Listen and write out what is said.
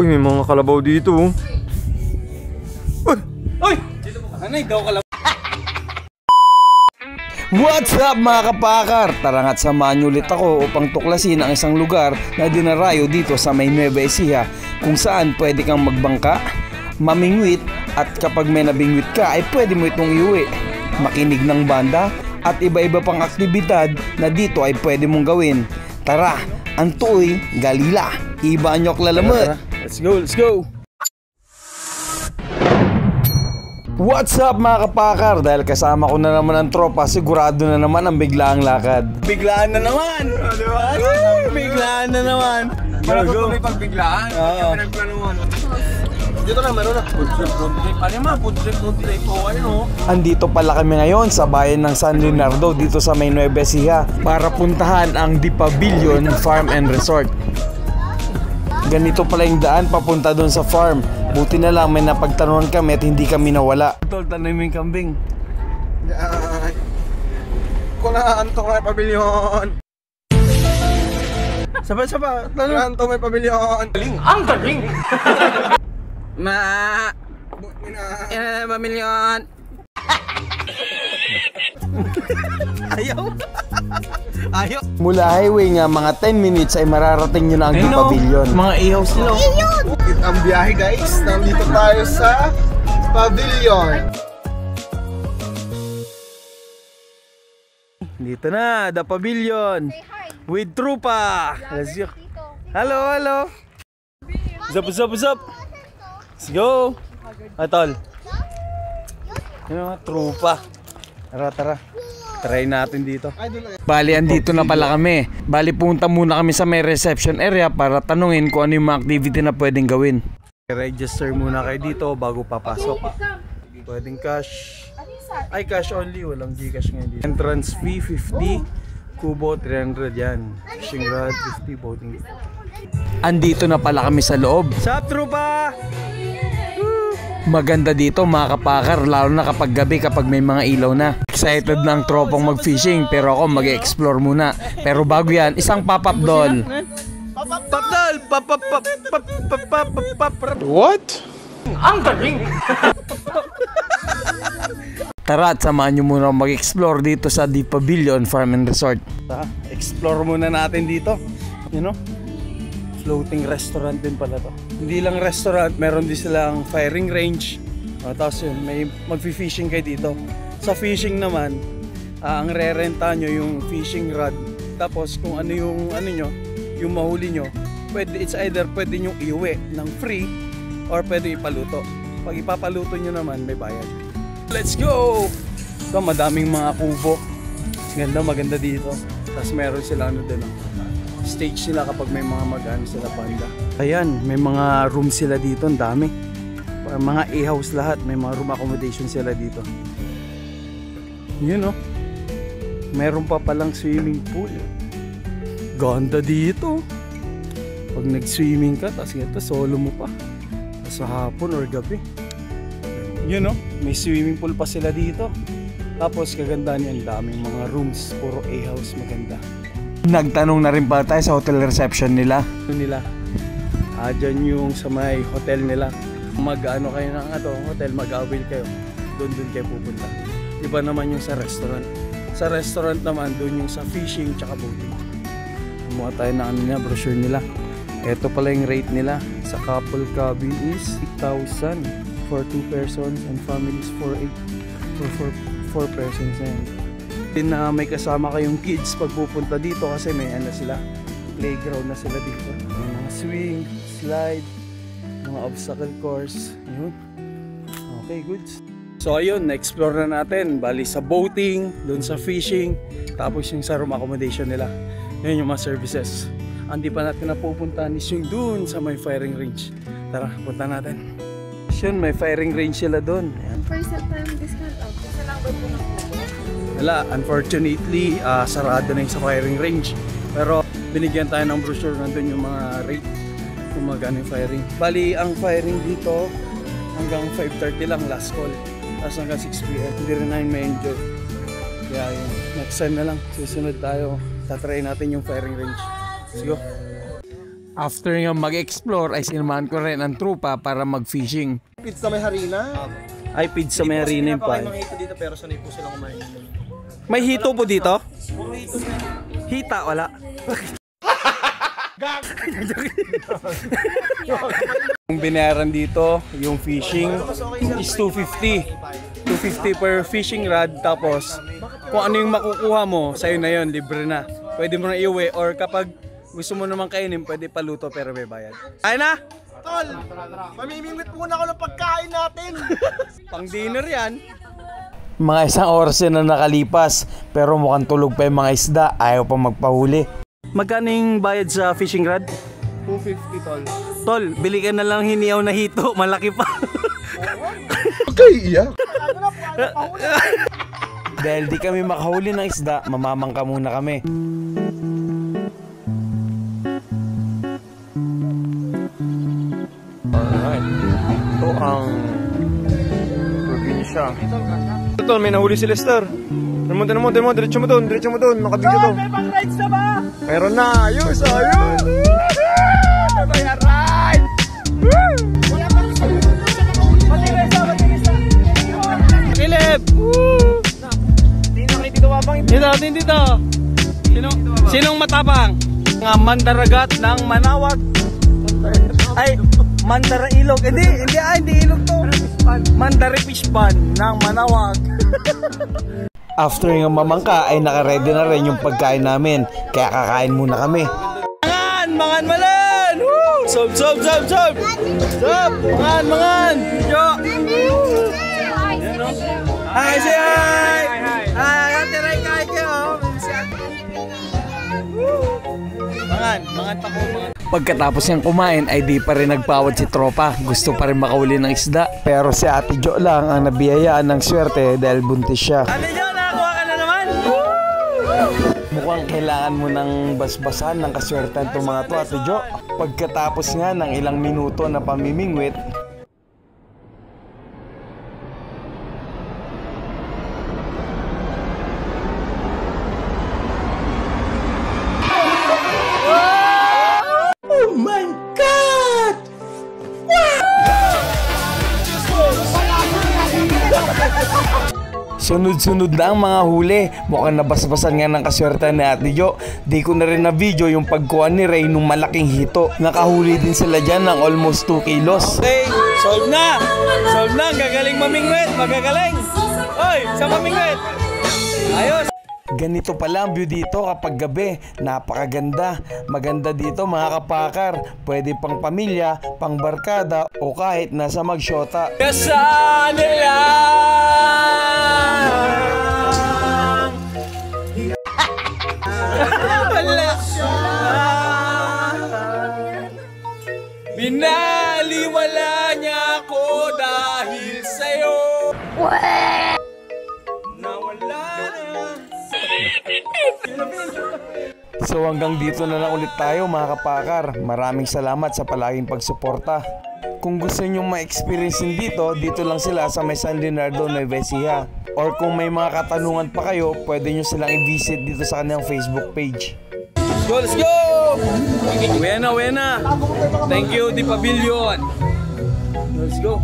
Uy, may mga kalabaw dito. Uy! Uy! Anay, daw kalabaw. What's up mga kapakar? Tara nga't samahan niyo ulit ako upang tuklasin ang isang lugar na dinarayo dito sa may Nueva Ecija, kung saan pwede kang magbangka, mamingwit, at kapag may nabingwit ka ay pwede mo itong iuwi, makinig ng banda, at iba-iba pang aktibidad na dito ay pwede mong gawin. Tara, antoy, galila, iba nyok lalamot. Let's go, let's go! What's up mga kapakar? Dahil kasama ko na naman ang tropa, sigurado na naman ang biglaang lakad. Biglaan na naman! Diba? Biglaan na naman! Para ko may pagbiglaan. Oo. Dito na, meron na. Food trip. Ano yung mga food trip po? Ano? Andito pala kami ngayon sa bayan ng San Leonardo dito sa may Nueva Ecija para puntahan ang The Pavilion Farm and Resort. Ganito pala yung daan papunta doon sa farm. Buti na lang may napagtanungan kami at hindi kami nawala. Tol, tanay mo yung kambing. Kung naanto may pavilion. Saba, Naanto may pavilion. Ang galing! Pavilion. Ayaw! Ayaw! Mula highway nga mga 10 minutes ay mararating nyo na ang The Pavilion. Mga ihaw sila. Ang biyahe guys. Nandito tayo sa pavilion. Dito na, The Pavilion. With Trupa. Let's go. Hello. What's up? Let's go. Atol. Yung mga Trupa. Tara. Try natin dito. Bali, andito na pala kami. Bali, punta muna kami sa may reception area para tanungin kung ano yung mga activity na pwedeng gawin. Register muna kayo dito bago papasok. Pwedeng cash. Ay, cash only. Walang Gcash ngayon dito. Entrance fee, 50. Kubo, 300 yan. Fishing rod, 50. Boating. Andito na pala kami sa loob. Sup, Trupa! Maganda dito mga kapakar, lalo na kapag gabi, kapag may mga ilaw na. Excited na ang tropang mag-fishing, pero ako mag-explore muna. Pero bago yan, isang pop-up doll. Pop doll! What? Ang galing! Tara at samahan nyo muna mag-explore dito sa The Pavilion Farm and Resort. Explore muna natin dito. You know? Floating restaurant din pala to. Hindi lang restaurant, meron din silang firing range. Tapos yun, may mag-fishing kayo dito. Sa fishing naman, ang re-renta nyo yung fishing rod. Tapos kung ano yung yung mahuli nyo, it's either pwede nyo iuwi ng free or pwede ipaluto. Pag ipapaluto nyo naman, may bayad. Let's go! So, madaming mga kubo. Maganda dito. Tapos meron sila din, stage sila kapag may mga mag-ano sila banda. Ayan, may mga room sila dito, ang dami. Mga A-house lahat, may mga room accommodation sila dito. Yun meron pa palang swimming pool. Ganda dito. Pag nag-swimming ka, tapos ito solo mo pa. Sa hapon or gabi. Yun may swimming pool pa sila dito. Tapos kagandaan niya, ang daming mga rooms, puro A-house, maganda. Nagtanong na rin pala tayo sa hotel reception nila. Dyan yung sa may hotel nila. Mag-ano kayo ng hotel, mag-avail kayo. Doon kayo pupunta. Iba naman yung sa restaurant. Sa restaurant naman, doon yung sa fishing tsaka boating. Kumuha tayo ng brochure nila. Ito pala yung rate nila. Sa couple cabin is 6,000 for 2 persons and families for 4 persons. Din na may kasama kayong kids pag pupunta dito kasi may sila, playground na sila dito. May mga swing, slide, mga obstacle course. Yun. Okay, goods. So ayun, na-explore na natin. Bali sa boating, doon sa fishing, tapos yung sa room accommodation nila. Yun yung mga services. Hindi pa natin napupuntahan is yung doon sa may firing range. Tara, punta natin. Yun, may firing range sila doon. First time discount off. Kasi lang ba po na po? Wala, unfortunately, sarado na yung sa firing range. Pero binigyan tayo ng brochure, nandun yung mga rate kung magkano yung firing. Bali, ang firing dito hanggang 5:30 lang last call. Tapos hanggang 6 PM. Hindi rin namin ma-enjoy. Kaya yun, next time na lang, susunod tayo. Tatry natin yung firing range. Let's go. After nga mag-explore ay sinamahan ko rin ang trupa para mag-fishing. Pizza may harina. Ay, pizza may harina yung Hindi pa. po hito dito pero sanay po silang kumain. May hito po dito? Hita, wala. Yung binayaran dito, yung fishing is 250. 250 per fishing rod. Tapos, kung ano yung makukuha mo, sa'yo na yun, libre na. Pwede mo na iuwi or kapag gusto mo naman kainin, pwede paluto pero may bayad. Ay na! Tol, mamimingwit muna ako ng pagkain natin. Pang dinner yan. Mga isang oras na nakalipas pero mukhang tulog pa yung mga isda, ayaw pa magpahuli. Magkano yung bayad sa fishing rod? 250 tol. Tol, bili ka na lang hiniyaw na hito, malaki pa. Dahil di kami makahuli ng isda, mamamangka muna kami. Alright. Ito ang probinsya. Tol, may nahuli si Lester. Tinan mo, diretso mo doon, nakabigyo to. May pang rides na ba? Meron na, ayos! May ride! Philip! Dito. Sinong matapang? Nga mandaragat ng Manawag. Ay, Mandara Ilog. Hindi ilog to. Mandara Fish Pan ng Manawag. After nga mamangka ay nakaredy na rin yung pagkain namin, kaya kakain muna kami. Mangan malan! Woo! Sob! Mangan! Yo! Hi! Say hi! Hi! Katiray kayo kayo! Mangan pa po, mangan. Pagkatapos niyang kumain ay di pa rin nagpawad si tropa, gusto pa rin makahuli ng isda. Pero si Ate Jo lang ang nabiyayaan ng swerte dahil buntis siya. Ate Jo, nakakuha ka na naman! Mukhang kailangan mo ng basbasan ng kaswertehan itong mga to, Ate Jo. Pagkatapos nga ng ilang minuto na pamimingwit, sunod-sunod na ang mga huli. Mukhang nabasbasan nga ng kaswertehan ni Ate Jo. Di ko na rin na video yung pagkuha ni Ray nung malaking hito. Nakahuli din sila dyan ng almost 2 kilos. Okay, solve na! Gagaling mamingwit! Magagaling! Oy, sa mamingwit! Ayos! Ganito pala ang view dito kapag gabi. Napakaganda. Maganda dito mga kapakar. Pwede pang pamilya, pang barkada, o kahit nasa magsyota. Kasaan nila! Binaliwala niya ako dahil sa'yo. Nawala na. So hanggang dito na lang ulit tayo mga kapakar. Maraming salamat sa palaging pagsuporta. Kung gusto nyo ma-experience dito lang sila sa may San Leonardo, Nueva Ecija. Or kung may mga katanungan pa kayo, pwede nyo silang i-visit dito sa kanilang Facebook page. Let's go! Wena. Thank you, Di Pavilion. Let's go.